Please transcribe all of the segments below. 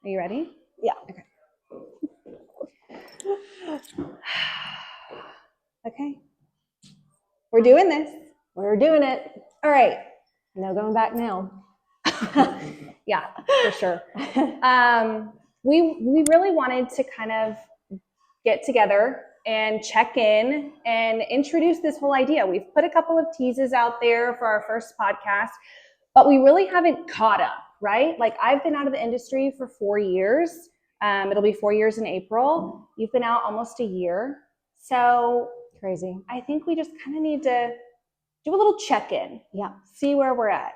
Are you ready? Yeah. Okay. Okay. We're doing this. We're doing it. All right. No going back now. Yeah, for sure. We really wanted to kind of get together and check in and introduce this whole idea. We've put a couple of teases out there for our first podcast, but we really haven't caught up, right? Like I've been out of the industry for 4 years. It'll be 4 years in April. You've been out almost a year. So crazy. I think we just kind of need to do a little check-in. Yeah. See where we're at.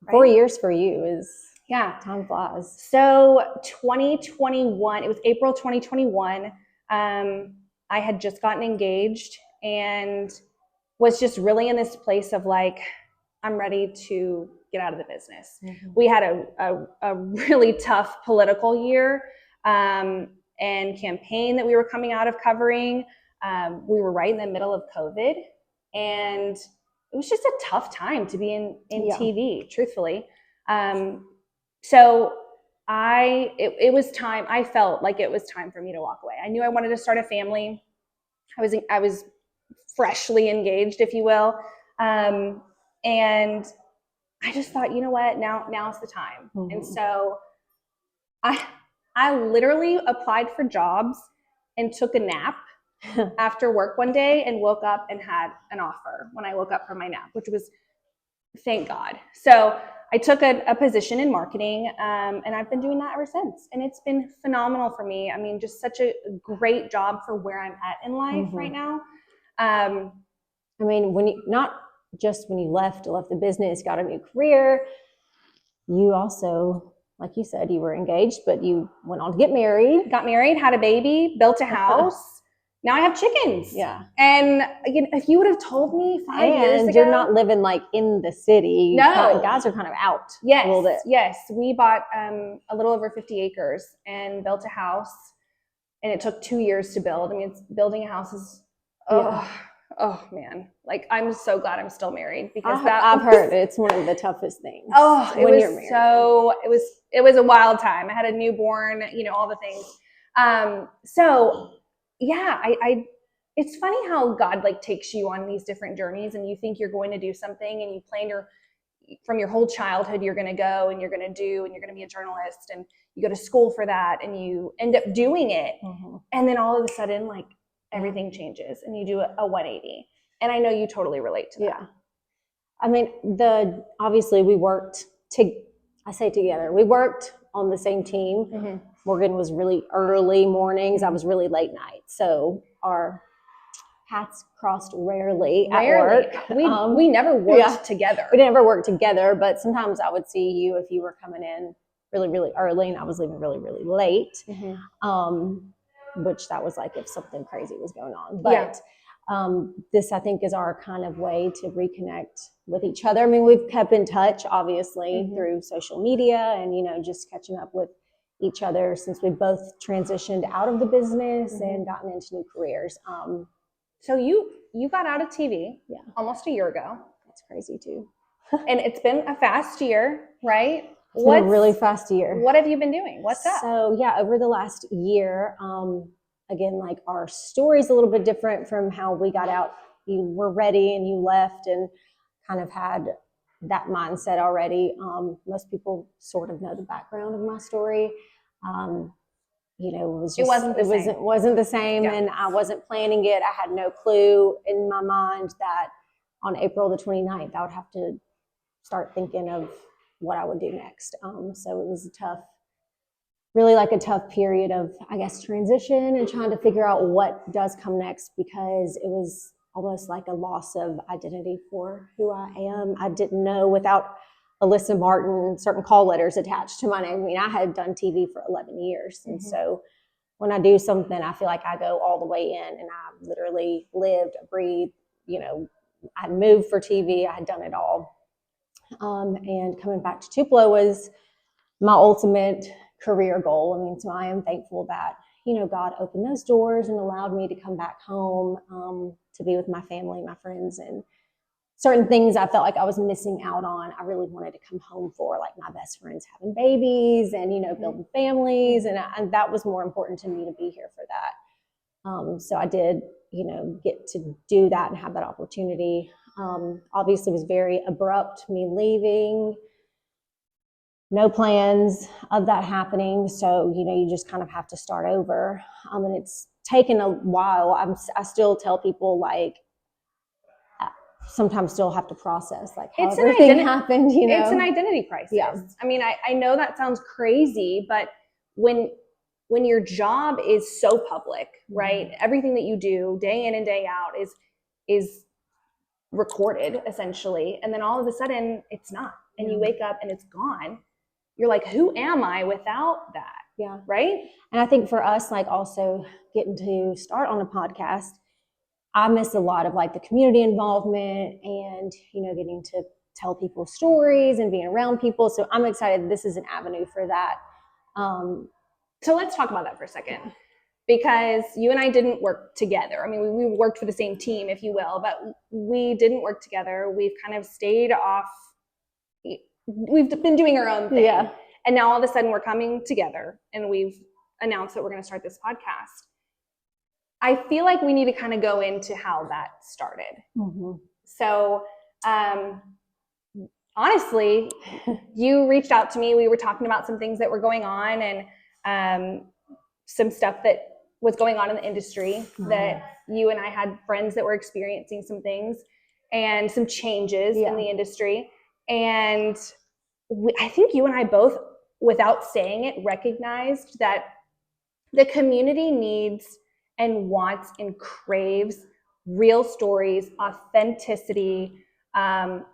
Right? 4 years for you is, yeah, time flies. So 2021, it was April 2021. I had just gotten engaged and was just really in this place of like, I'm ready to get out of the business. Mm-hmm. We had a really tough political year and campaign that we were coming out of covering. We were right in the middle of COVID, and it was just a tough time to be in TV, truthfully. So it was time. I felt like it was time for me to walk away. I knew I wanted to start a family. I was freshly engaged, if you will. And I just thought, you know what, now's the time. Mm-hmm. And so I literally applied for jobs and took a nap after work one day and woke up and had an offer when I woke up from my nap, which was, thank God. So I took a position in marketing, and I've been doing that ever since. And it's been phenomenal for me. I mean, just such a great job for where I'm at in life mm-hmm. right now. I mean, not just when you left the business, got a new career, you also, like you said, you were engaged, but you went on to get married. Got married, had a baby, built a house. Now I have chickens. Yeah. And again, if you would have told me 5 years ago. And you're not living like in the city. No. Guys are kind of out a little bit. Yes. We bought a little over 50 acres and built a house. And it took 2 years to build. I mean, building a house is, oh man. Like, I'm so glad I'm still married because I've heard it's one of the toughest things. Oh, it was a wild time. I had a newborn, all the things. So yeah, it's funny how God like takes you on these different journeys, and you think you're going to do something, and you plan from your whole childhood, you're going to go and you're going to do, and you're going to be a journalist, and you go to school for that, and you end up doing it. Mm-hmm. And then all of a sudden, like everything changes and you do a 180. And I know you totally relate to that. Yeah. I mean, obviously we worked together. We worked on the same team. Mm-hmm. Morgan was really early mornings. I was really late night. So our paths crossed rarely at work. We never worked together. We never worked together, but sometimes I would see you if you were coming in really, really early and I was leaving really, really late. Mm-hmm. Which that was like if something crazy was going on. But this, I think, is our kind of way to reconnect with each other. I mean, we've kept in touch, obviously, mm-hmm. through social media and, just catching up with each other since we both transitioned out of the business mm-hmm. and gotten into new careers. So you got out of TV almost a year ago. That's crazy too. And it's been a fast year, right? It's been a really fast year. What have you been doing? What's up? So over the last year, again, like our story's a little bit different from how we got out. You were ready and you left and kind of had that mindset already. Most people sort of know the background of my story. It wasn't the same yeah. and I wasn't planning it. I had no clue in my mind that on April the 29th, I would have to start thinking of what I would do next. So it was a tough period of, I guess, transition and trying to figure out what does come next, because it was almost like a loss of identity for who I am. I didn't know without Alyssa Martin, certain call letters attached to my name. I mean, I had done TV for 11 years. And mm-hmm. so when I do something, I feel like I go all the way in, and I literally lived, breathed, I'd moved for TV. I had done it all. And coming back to Tupelo was my ultimate career goal. I mean, so I am thankful that, God opened those doors and allowed me to come back home, to be with my family, my friends, and certain things I felt like I was missing out on. I really wanted to come home for, like my best friends having babies and, building families. And that was more important to me to be here for that. So I did, get to do that and have that opportunity. Obviously it was very abrupt, me leaving, no plans of that happening. So, you just kind of have to start over. And it's taken a while. I still tell people, like, sometimes still have to process like how everything happened, It's an identity crisis. Yeah. I mean, I know that sounds crazy, but when your job is so public, right? Everything that you do day in and day out is recorded essentially. And then all of a sudden it's not, and you wake up and it's gone. You're like, who am I without that? Yeah. Right. And I think for us, like also getting to start on a podcast, I miss a lot of like the community involvement and, getting to tell people stories and being around people. So I'm excited this is an avenue for that. So let's talk about that for a second, because you and I didn't work together. I mean, we worked for the same team, if you will, but we didn't work together. We've kind of stayed off. We've been doing our own thing. Yeah. And now all of a sudden we're coming together and we've announced that we're going to start this podcast. I feel like we need to kind of go into how that started. Mm-hmm. So, honestly, you reached out to me. We were talking about some things that were going on and some stuff that was going on in the industry, that you and I had friends that were experiencing some things and some changes in the industry. And I think you and I both, without saying it, recognized that the community needs and wants and craves real stories, authenticity, and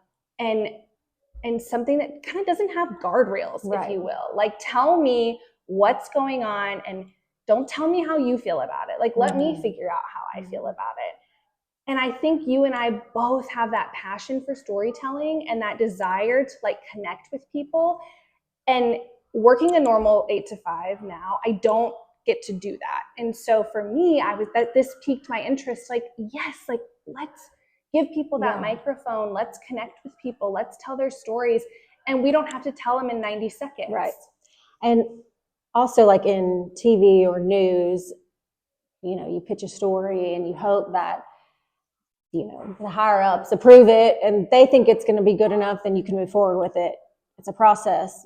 something that kind of doesn't have guardrails, if you will. Like, tell me what's going on and don't tell me how you feel about it. Like, let me figure out how I feel about it. And I think you and I both have that passion for storytelling and that desire to like connect with people. And working a normal 8 to 5 now, I don't get to do that. And so for me, this piqued my interest. Like, yes, like let's give people that microphone. Let's connect with people. Let's tell their stories. And we don't have to tell them in 90 seconds. Right. And also like in TV or news, you pitch a story and you hope that, the higher ups approve it and they think it's going to be good enough, then you can move forward with it. It's a process,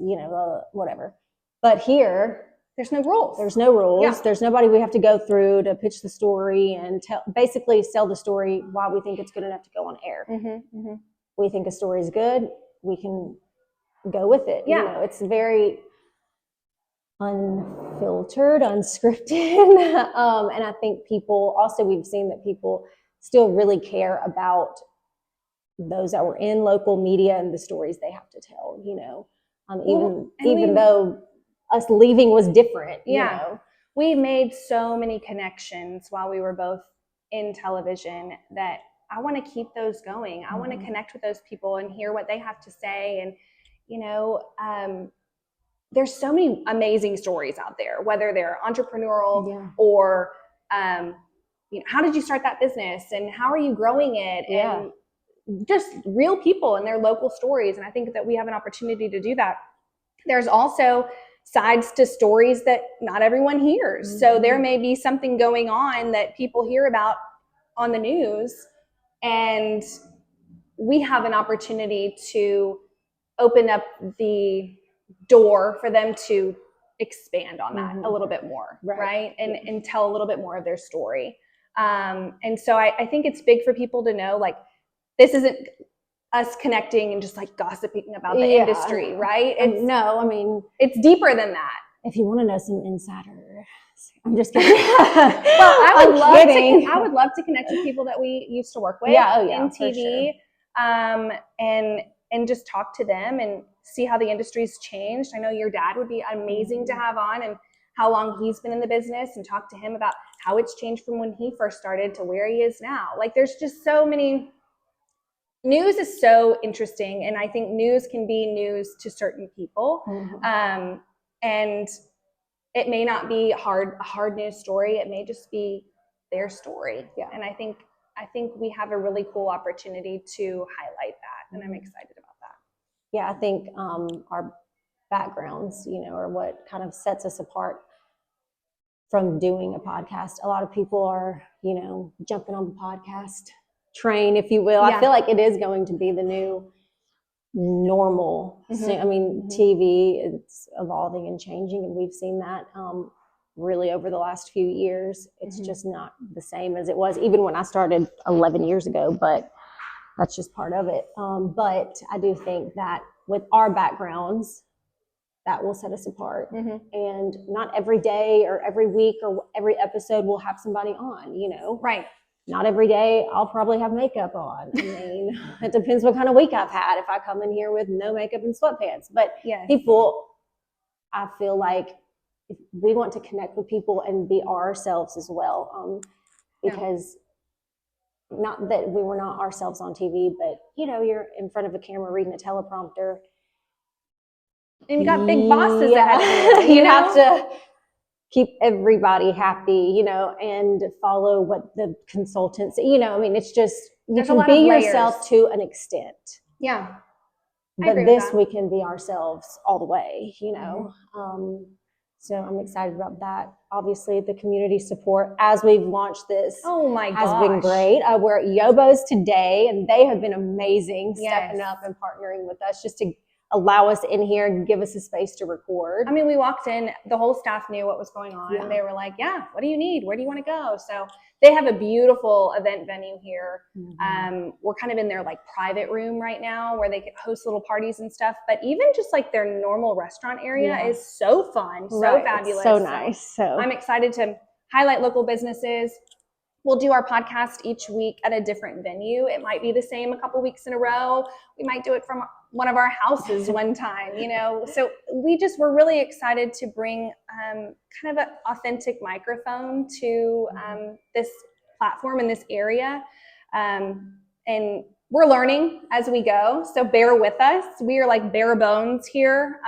whatever. But here, there's no rules. There's no rules. Yeah. There's nobody we have to go through to pitch the story and basically sell the story why we think it's good enough to go on air. Mm-hmm, mm-hmm. We think a story is good, we can go with it. Yeah. It's very unfiltered, unscripted. And I think we've seen that people still really care about those that were in local media and the stories they have to tell, even though us leaving was different. We made so many connections while we were both in television that I want to keep those going. I want to connect with those people and hear what they have to say. And, there's so many amazing stories out there, whether they're entrepreneurial or, how did you start that business and how are you growing it? And just real people and their local stories. And I think that we have an opportunity to do that. There's also sides to stories that not everyone hears. So there may be something going on that people hear about on the news, and we have an opportunity to open up the door for them to expand on that a little bit more, right? And tell a little bit more of their story. And so I think it's big for people to know, like, this isn't us connecting and just like gossiping about the industry, right? It's deeper than that. If you want to know some insider, I'm just kidding. Well, I would love to connect with people that we used to work with in TV, and just talk to them and see how the industry's changed. I know your dad would be amazing to have on, and how long he's been in the business, and talk to him about how it's changed from when he first started to where he is now. Like, there's just so many. News is so interesting, and I think news can be news to certain people. And it may not be a hard news story. It may just be their story. And I think I think we have a really cool opportunity to highlight that, and I'm excited about that. Yeah, I think our backgrounds, are what kind of sets us apart from doing a podcast. A lot of people are, jumping on the podcast train, if you will. Yeah. I feel like it is going to be the new normal. So, I mean, TV, it's evolving and changing, and we've seen that really over the last few years. It's just not the same as it was, even when I started 11 years ago, but that's just part of it. But I do think that with our backgrounds, that will set us apart. And not every day or every week or every episode we'll have somebody on, Right. Not every day I'll probably have makeup on. I mean, it depends what kind of week I've had. If I come in here with no makeup and sweatpants, but people, I feel like we want to connect with people and be ourselves as well. Because not that we were not ourselves on TV, but you're in front of a camera reading a teleprompter. And you got big bosses ahead of you. You have to keep everybody happy, and follow what the consultants, I mean, it's just, you can be yourself to an extent. Yeah. But this, we can be ourselves all the way, so I'm excited about that. Obviously, the community support as we've launched this has been great. We're at Yobo's today, and they have been amazing, stepping up and partnering with us just to allow us in here and give us a space to record. I mean, we walked in, the whole staff knew what was going on. Yeah. They were like, what do you need? Where do you want to go? So they have a beautiful event venue here. We're kind of in their like private room right now where they can host little parties and stuff. But even just like their normal restaurant area is so fun, so fabulous. So nice. So I'm excited to highlight local businesses. We'll do our podcast each week at a different venue. It might be the same a couple weeks in a row. We might do it from one of our houses one time, So we're really excited to bring kind of an authentic microphone to this platform in this area. And we're learning as we go. So bear with us. We are like bare bones here,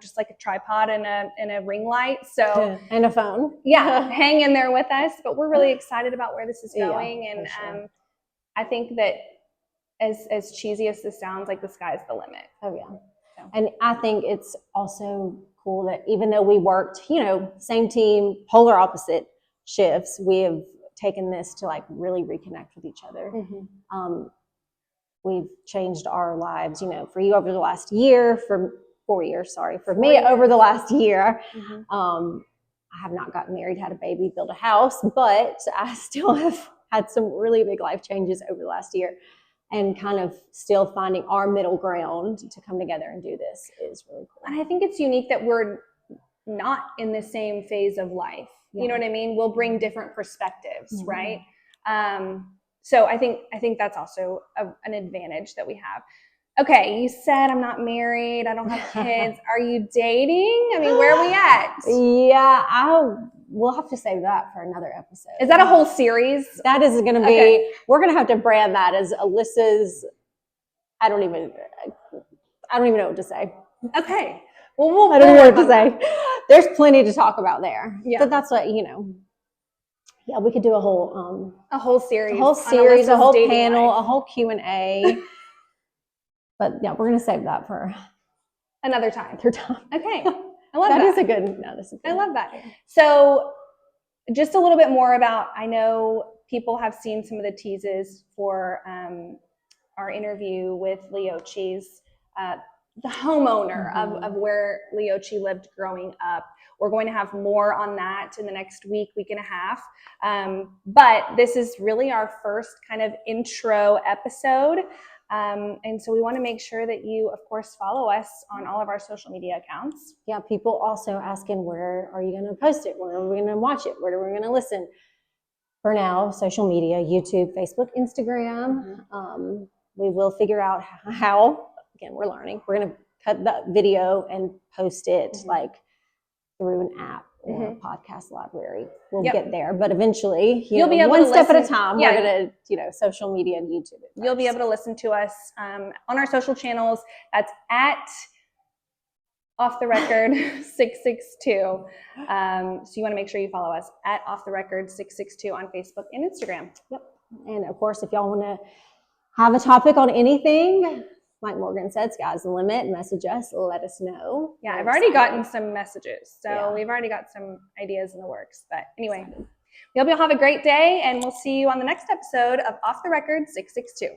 just like a tripod and a ring light. So and a phone. Yeah, hang in there with us. But we're really excited about where this is going. And I think that as cheesy as this sounds, like the sky's the limit. Oh yeah. So. And I think it's also cool that even though we worked, same team, polar opposite shifts, we have taken this to like really reconnect with each other. We've changed our lives, for you over the last year, for 4 years, for me over the last year. I have not gotten married, had a baby, built a house, but I still have had some really big life changes over the last year. And kind of still finding our middle ground to come together and do this is really cool. And I think it's unique that we're not in the same phase of life. You know what I mean? We'll bring different perspectives, right? So I think that's also an advantage that we have. Okay, you said I'm not married, I don't have kids. Are you dating? I mean, where are we at? Yeah, we'll have to save that for another episode. Is that a whole series? That is going to be, we're going to have to brand that as Alyssa's, I don't even know what to say. Okay. Well, I don't know what to say. There's plenty to talk about there. Yeah. But that's what, yeah, we could do a whole series, a whole panel, a whole Q&A. But yeah, we're going to save that for another time. Okay. I love that. That is a good. No, this is good. I love that. So just a little bit more about, I know people have seen some of the teases for our interview with Leochi's, the homeowner of where Leochi lived growing up. We're going to have more on that in the next week and a half. But this is really our first kind of intro episode. And so we want to make sure that you, of course, follow us on all of our social media accounts. Yeah, people also asking, where are you going to post it? Where are we going to watch it? Where are we going to listen? For now, social media, YouTube, Facebook, Instagram. We will figure out how. Again, we're learning. We're going to cut the video and post it like through an app or a podcast library. We'll get there, but eventually, you'll be able one step at a time. We're going to, social media and YouTube. You'll be able to listen to us on our social channels. That's at OffTheRecord662. So you want to make sure you follow us at OffTheRecord662 on Facebook and Instagram. Yep. And of course, if y'all want to have a topic on anything, like Morgan said, sky's the limit. Message us, let us know. Yeah, I've already gotten some messages, so Yeah. we've already got some ideas in the works. But anyway, we hope you'll have a great day, and we'll see you on the next episode of Off the Record 662.